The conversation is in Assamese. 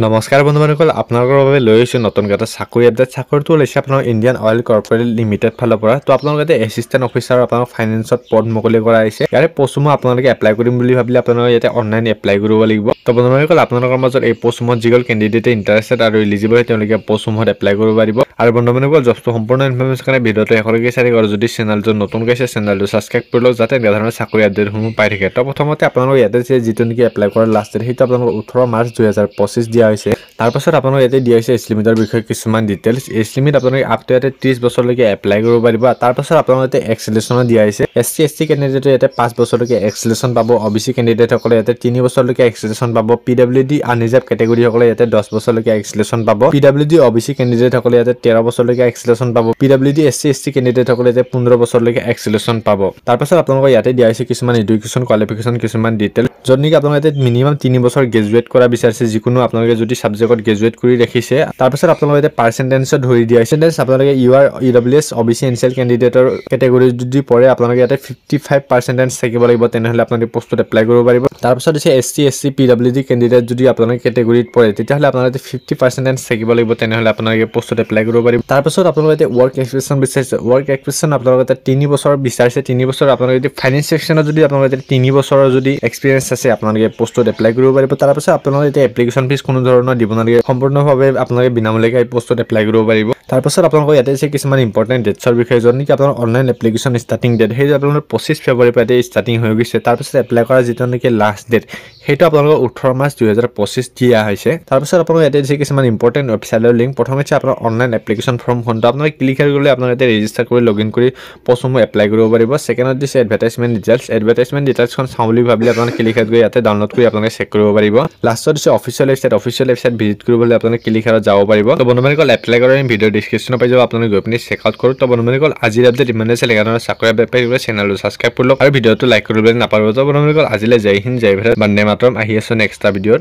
নমস্কাৰ বন্ধুসকল আপোনালোকৰ বাবে লৈ আহিছোঁ নতুন এটা চাকৰি আপডেট চাকৰিটো লৈছে আপোনাৰ ইণ্ডিয়ান অইল কৰ্পোৰেট লিমিটেড ফালৰ পৰা তো আপোনালোকে এছিষ্টেণ্ট অফিচাৰ আপোনাৰ ফাইনেন্সত পদ মুকলি কৰা হৈছে ইয়াৰে পোষ্টসমূহ আপোনালোকে এপ্লাই কৰিম বুলি ভাবিলে আপোনালোকে ইয়াতে অনলাইন এপ্লাই কৰিব লাগিব তো বন্ধুসকল আপোনালোকৰ মাজত এই পোষ্টসমূহত যিসকল কেণ্ডিডেটে ইণ্টাৰেষ্টেড আৰু এলিজিবল হয় তেওঁলোকে পোষ্টসমূহত এপ্লাই কৰিব পাৰিব আৰু বন্ধুসকল জবটো সম্পূৰ্ণ ইনফৰমেশ্যন কাৰণে ভিডিঅ'টো শেষলৈকে চাই আৰু যদি চেনেলটো নতুন গৈছে চেনেলটো ছাবস্ক্ৰাইব কৰি লওক যাতে এনেধৰণৰ চাকৰি আপডেটসমূহ পাই থাকে তো প্ৰথমতে আপোনালোকে ইয়াতে যিটো নেকি এপ্লাই কৰাৰ লাষ্ট ডেট সেইটো আপোনালোকৰ 18 মাৰ্চ 2025 দিয়া হৈছে তাৰপাছত আপোনালোকে ইয়াতে দিয়া হৈছে এজ লিমিটৰ বিষয়ে কিছুমান ডিটেইলছ এজ লিমিট আপোনালোকে আপ টু 30 বছৰলৈকে এপ্লাই কৰিব পাৰিব তাৰপাছত আপোনালোকে এক্সেলেশ্যন দিয়া হৈছে এছটি কেণ্ডিডেটে ইয়াতে 5 বছৰলৈকে এক্সেলেশ্যন পাব অবিসি কেণ্ডিডেটসকলে ইয়াতে 3 বছৰলৈকে এক্সেলেশ্যন পাব পিডব্লিউডি আনৰিজাৰ্ভ কেটেগৰীসকলে ইয়াতে 10 বছৰলৈকে এক্সেলেশ্যন পাব পিডব্লিউডি অবিসি কেণ্ডিডেটসকলে ইয়াতে 13 বছৰলৈকে এক্সেলেশ্যন পাব পিডব্লিউডি এছটি কেণ্ডিডেটসকলে ইয়াতে 15 বছৰলৈকে এক্সেলেশ্যন পাব তাৰপাছত আপোনালোকে ইয়াতে দিয়া হৈছে কিছুমান এডুকেশ্যন কোৱালিফিকেশ্যন কিছুমান ডিটেইল য'ত নেকি আপোনালোকে মিনিমাম 3 বছৰ গ্ৰেজুৱেট কৰা বিচাৰিছে যিকোনো আপোনালোকে যদি সাবজেক্টত গ্ৰেজুৱেট কৰি ৰাখিছে তাৰপাছত আপোনালোকে পাৰ্চেন্টেজত ধৰি দিয়া হৈছে আপোনালোকে ইউআৰ ইডব্লিউএছ অবিসি এনসিএল কেণ্ডিডেটৰ কেটেগৰী যদি পৰে আপোনালোকে ইয়াতে 55% থাকিব লাগিব তেনেহলে আপোনালোকে পোষ্টত এপ্লাই কৰিব পাৰিব তাৰপাছত আছে এছটি পিডব্লিউডি কেণ্ডিডেট যদি আপোনালোকে কেটেগৰীত পৰে তেতিয়াহলে আপোনালোকে 50% থাকিব লাগিব তেনেহলে আপোনালোকে পোষ্টত এপ্লাই কৰিব পাৰিব তাৰপাছত আপোনালোকে ওয়াৰ্ক এক্সপিৰিয়েন্স বিচাৰিছে ওয়াৰ্ক এক্সপিৰিয়েন্স আপোনালোকে 3 বছৰ বিচাৰিছে 3 বছৰ আপোনালোকে ফাইনেন্স সেকশনত যদি আপোনালোকে 3 বছৰৰ যদি এক্সপিৰিয়েন্স আছে আপোনালোকে পোষ্টত এপ্লাই কৰিব পাৰিব তাৰপাছত আপোনালোকে এপ্লিকেশ্যন ফিজ কোনো ধৰণৰ দিব নালাগে সম্পূৰ্ণভাৱে আপোনালোকে বিনামূলীয়াকৈ এই পোষ্টত এপ্লাই কৰিব পাৰিব তাৰপাছত আপোনালোকে ইয়াতে আছে কিছুমান ইম্পৰ্টেন্ট ডেটছৰ বিষয়ে য'ত নেকি আপোনাৰ অনলাইন এপ্লিকেশ্যন ষ্টাৰ্টিং ডেট সেই আপোনালোকৰ 25 ফেব্ৰুৱাৰী পৰা ষ্টাৰ্টিং হৈ গৈছে তাৰপাছত এপ্লাই কৰা যিটো নেকি লাষ্ট ডেট সেইটো আপোনালোকৰ 18 মাৰ্চ 2025 দিয়া হৈছে তাৰপাছত আপোনালোকে ইয়াতে আছে কিছুমান ইম্পৰ্টেন্ট ৱেবছাইটৰ লিংক প্ৰথমে আছে আপোনাৰ অনলাইন এপ্লিকেশ্যন ফৰ্মখনটো আপোনালোকে ক্লিক কৰিলে আপোনালোকে ইয়াতে ৰেজিষ্টাৰ কৰি লগইন কৰি পোষ্টসমূহ এপ্লাই কৰিব পাৰিব সেকেণ্ডত দিছে এডভাৰটাইজমেন্ট ডিটেইলছখন চাওঁ বুলি ভাবিলে আপোনালোকে ক্লিক কৰি ইয়াতে ডাউনলোড কৰি আপোনালোকে চেক কৰিব পাৰিব লাষ্টত দিছে অফিচিয়েল ৱেবছাইট ভিজিট কৰিবলৈ আপোনালোকে ক্লিক কৰি যাব পাৰিব তো বন্ধুসকল এপ্লাই কৰাৰ ভিডিঅ ডেসক্ৰিপচনত পাই যাব আপোনালোকে গৈ পিনি চেক আউট কৰক তো বন্ধুসকল আজিৰ আপডেট ইমানে আছে লেগানৰ চাকৰি আপডেট পাইবলৈ চেনেলটো ছাবস্ক্ৰাইব কৰি লওক আৰু ভিডিঅ'টো লাইক কৰিবলৈ নাপাহৰিব তো বন্ধুসকল আজিলৈ জয় হিন্দ জয় ভাৰত বন্দে মাতৰম আহি আছো নেক্সট ভিডিঅ'ত